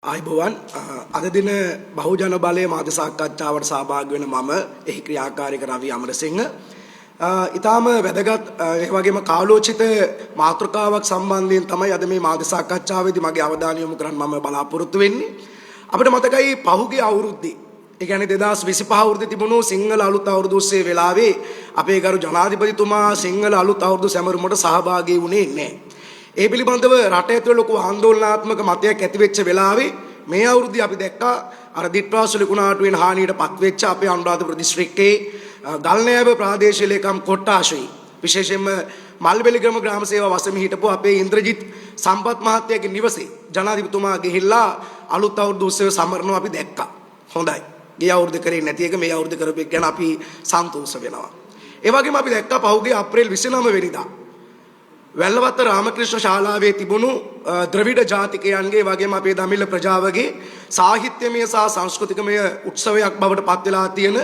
ආයිබෝවන් අද දින බහුජන බලයේ මාධ්‍ය සාකච්ඡාවට සහභාගී වෙන මම එහි ක්‍රියාකාරක රවි අමරසිංහ ඊටාම වැදගත් ඒ වගේම කාලෝචිත මාතෘකාවක් සම්බන්ධයෙන් තමයි අද මේ මාධ්‍ය සාකච්ඡාවේදී මගේ අවධානය යොමු කරන්න මම බලාපොරොත්තු වෙන්නේ අපිට මතකයි පහුගිය අවුරුද්දේ ඒ කියන්නේ 2025 අවුරුද්දේ තිබුණු සිංහල අලුත් අවුරුදු උත්සවයේ වෙලාවේ අපේ ගරු ජනාධිපතිතුමා සිංහල අලුත් අවුරුදු සැමරුමට සහභාගී වුණේ නැහැ ඒ පිළිබඳව රට ඇතුළේ ලොකු ආందోලනාත්මක මතයක් ඇති වෙච්ච වෙලාවේ මේ අවුරුද්දේ අපි දැක්කා අර දිට්වාසල කුණාටුවෙන් හානියටපත් වෙච්ච අපේ අනුරාධපුර දිස්ත්‍රික්කයේ ගල්නෑව ප්‍රාදේශීය ලේකම් කොට්ටාශයි විශේෂයෙන්ම මල්බෙලිගම ග්‍රාම සේවා වසමේ හිටපු අපේ ඉන්ද්‍රජිත් සම්පත් මහත්තයාගේ නිවසේ ජනාධිපතිතුමා ගිහිල්ලා අලුත් අවුරුදු උත්සවය සමරනවා අපි දැක්කා. හොඳයි. ගිය අවුරුද්ද කරේ නැති එක මේ අවුරුද්ද කරපු එක ගැන අපි සන්තෝෂ වෙනවා. ඒ වගේම අපි දැක්කා පහුගිය අප්‍රේල් 29 වෙනිදා වැල්ලවත්ත රාමකෘෂ්ණ ශාලාවේ තිබුණු ද්‍රවිඩ ජාතිකයන්ගේ වගේම අපේ දමිළ ප්‍රජාවගේ සාහිත්‍යමය සහ සංස්කෘතිකමය උත්සවයක් බවට පත් වෙලා තියෙන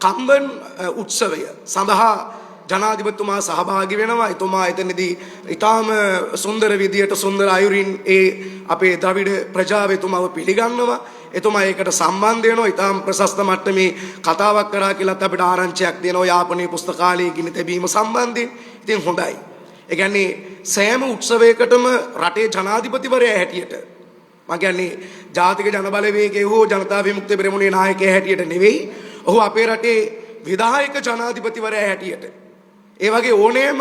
කම්බන් උත්සවය සඳහා ජනාධිපතිතුමා සහභාගී වෙනවා. එතුමා එතනදී ඊටාම සුන්දර විදියට සුන්දර අයුරින් ඒ අපේ ද්‍රවිඩ ප්‍රජාව එතුමාව පිළිගන්නවා. එතුමා ඒකට සම්බන්ධ වෙනවා. ඊටාම ප්‍රශස්ත මට්ටමේ කතාවක් කරා කියලාත් අපිට ආරංචියක් දෙනවා යාපනයේ පුස්තකාලයේ ගිනි තැබීම සම්බන්ධයෙන්. ඉතින් හොඳයි. ඒ කියන්නේ සෑම උත්සවයකටම රටේ ජනාධිපතිවරයා හැටියට මම කියන්නේ ජාතික ජනබලවේගයේ හෝ ජනතා විමුක්ති පෙරමුණේ නායකයා හැටියට නෙවෙයි ඔහු අපේ රටේ විධායක ජනාධිපතිවරයා හැටියට ඒ වගේ ඕනෑම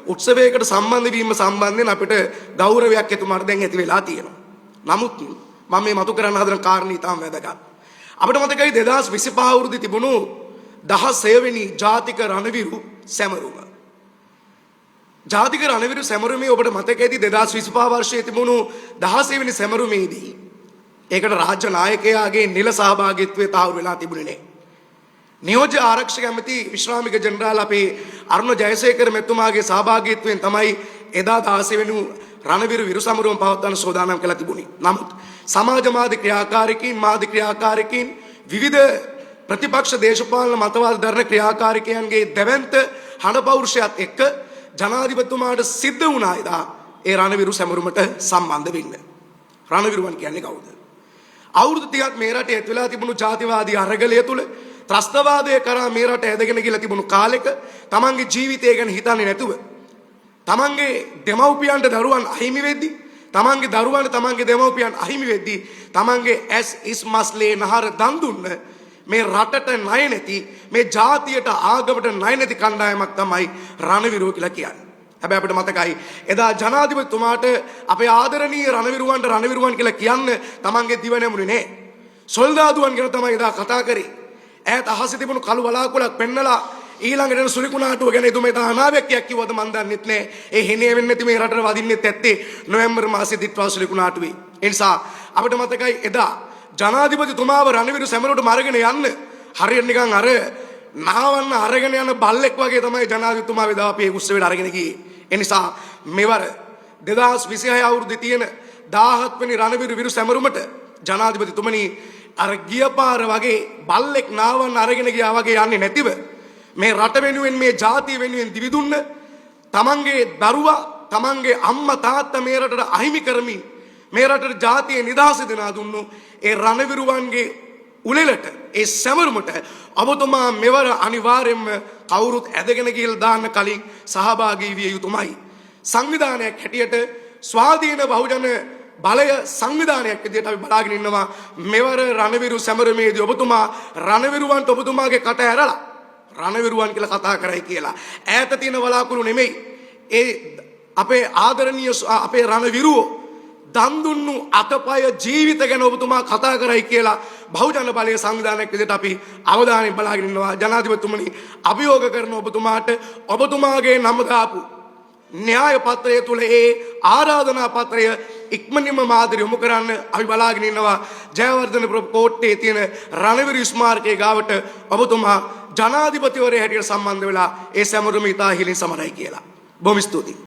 උත්සවයකට සම්බන්ධ වීම සම්බන්ධයෙන් අපිට ගෞරවයක් එතුමාට දැන් ඇති වෙලා තියෙනවා. නමුත් මම මේ මතු කරන්න හදන කාරණේ ඊටම වැදගත්. අපිට මතකයි 2025 අවුරුද්දේ තිබුණු 16 වෙනි ජාතික රණවිරු සැමරුම. ජාතික රණවිරු සැමරුමේ ඔබට මතක ඇති 2025 වර්ෂයේ තිබුණු 16 වෙනි සැමරුමේදී ඒකට රාජ්‍ය නායකයාගේ නිල සහභාගීත්වය තාවුරු වෙලා තිබුණේ නැහැ. නියෝජ්‍ය ආරක්ෂක ඇමති විශ්‍රාමික ජෙනරාල් අපේ අරුණ ජයසේකර මෙතුමාගේ සහභාගීත්වයෙන් තමයි එදා 16 වෙනි රණවිරු විරු සැමරුම පවත්වන්න සෝදානම් කළා තිබුණේ. නමුත් සමාජ මාධ්‍ය ක්‍රියාකාරකීන් විවිධ ප්‍රතිපක්ෂ දේශපාලන මතවාද දරන ක්‍රියාකාරකයන්ගේ දැවැන්ත හඬ පෞරුෂයත් එක්ක ජනාධිපතිතුමාට සිද්ධ වුණා එදා ඒ රණවිරු සැමරුමට සම්බන්ධ වෙන්න. රණවිරුවන් කියන්නේ කවුද? අවුරුදු 30ක් මේ රටේ ඇති වෙලා තිබුණු ජාතිවාදී අරගලය තුල ත්‍රස්තවාදය කරා මේ රට ඇදගෙන ගිහලා තිබුණු කාලෙක තමන්ගේ ජීවිතය ගැන හිතන්නේ නැතුව තමන්ගේ දෙමව්පියන්ට දරුවන් අහිමි වෙද්දී තමන්ගේ දරුවන්ට තමන්ගේ දෙමව්පියන් අහිමි වෙද්දී තමන්ගේ ඇස් ඉස් මස්ලේ නහර දන් දුන්න මේ රටට ණය නැති මේ ජාතියට ආගමට ණය නැති කණ්ඩායමක් තමයි රණවිරුව කියලා කියන්නේ. හැබැයි අපිට මතකයි එදා ජනාධිපතිතුමාට අපේ ආදරණීය රණවිරුවන් කියලා කියන්න තමන්ගේ දිව නැමුනේ නෑ. සොල්දාදුවන් ගැන තමයි එදා කතා කරේ. ඈත අහසේ තිබුණු කළු වලාකුළක් පෙන්නලා ඊළඟට එන සුරිකුණාටුව ගැන එතුමා එදා අනාවැකියක් කිව්වද මන් දන්නෙත් නෑ. ඒ හිනේ වෙන්නේ නැති මේ රටට වදින්නෙත් ඇත්තේ නොවැම්බර් මාසයේ දිට්වාස සුරිකුණාටුවේ. ඒ නිසා අපිට මතකයි එදා ජනාධිපතිතුමාව රණවිරු සැමරුමට අරගෙන යන්න හරියට නිකන් අර නාවන්න අරගෙන යන බල්ලෙක් වගේ තමයි ජනාධිපතිතුමා වෙදා අපි ඒ උත්සවයට අරගෙන ගියේ. ඒ නිසා මෙවර 2026 අවුරුද්දේ තියෙන 17 වෙනි රණවිරු විරු සැමරුමට ජනාධිපතිතුමනි අර ගිය පාර වගේ බල්ලෙක් නාවන්න අරගෙන ගියා වගේ යන්නේ නැතිව මේ රට වෙනුවෙන් මේ ජාතිය වෙනුවෙන් දිවිදුන්න තමන්ගේ දරුවා තමන්ගේ අම්මා තාත්තා මේ රටට අහිමි කරමින් මේ රටට ජාතිය නිදහස දෙනා දුන්නු ඒ රණවිරුවන්ගේ උලෙලට ඒ සැමරුමට ඔබතුමා මෙවර අනිවාර්යයෙන්ම කවුරුත් ඇදගෙන ගිහලා දාන්න කලින් සහභාගී විය යුතුමයි. සංවිධානයක් හැටියට ස්වාධීන බහුජන බලය සංවිධානයක් විදිහට අපි බලාගෙන ඉන්නවා. මෙවර රණවිරු සැමරුමේදී ඔබතුමා රණවිරුවන්ට ඔබතුමාගේ කට ඇරලා රණවිරුවන් කියලා කතා කරයි කියලා ඈත තියෙන වලාකුළු නෙමෙයි ඒ අපේ ආදරණීය අපේ රණවිරුවෝ දන් දුන්නු අතපය ජීවිත ගැන ඔබතුමා කතා කරයි කියලා බහුජන බලයේ සංවිධානයක් විදිහට අපි අවධානයෙන් බලාගෙන ඉන්නවා. ජනාධිපතිතුමනි අභියෝග කරන ඔබතුමාට ඔබතුමාගේ නම දාපු න්‍යාය පත්‍රය තුල ඒ ආරාධනා පත්‍රය ඉක්මනින්ම මාදිරි යොමු කරන්න අපි බලාගෙන ඉන්නවා. ජයවර්ධනපුර කෝට්ටේ තියෙන රණවිරු ස්මාරකයේ ගාවට ඔබතුමා ජනාධිපතිවරයා හැටියට සම්බන්ධ වෙලා ඒ සැමරුම ඉතා හිලින් සමරයි කියලා. බොහොම ස්තුතියි.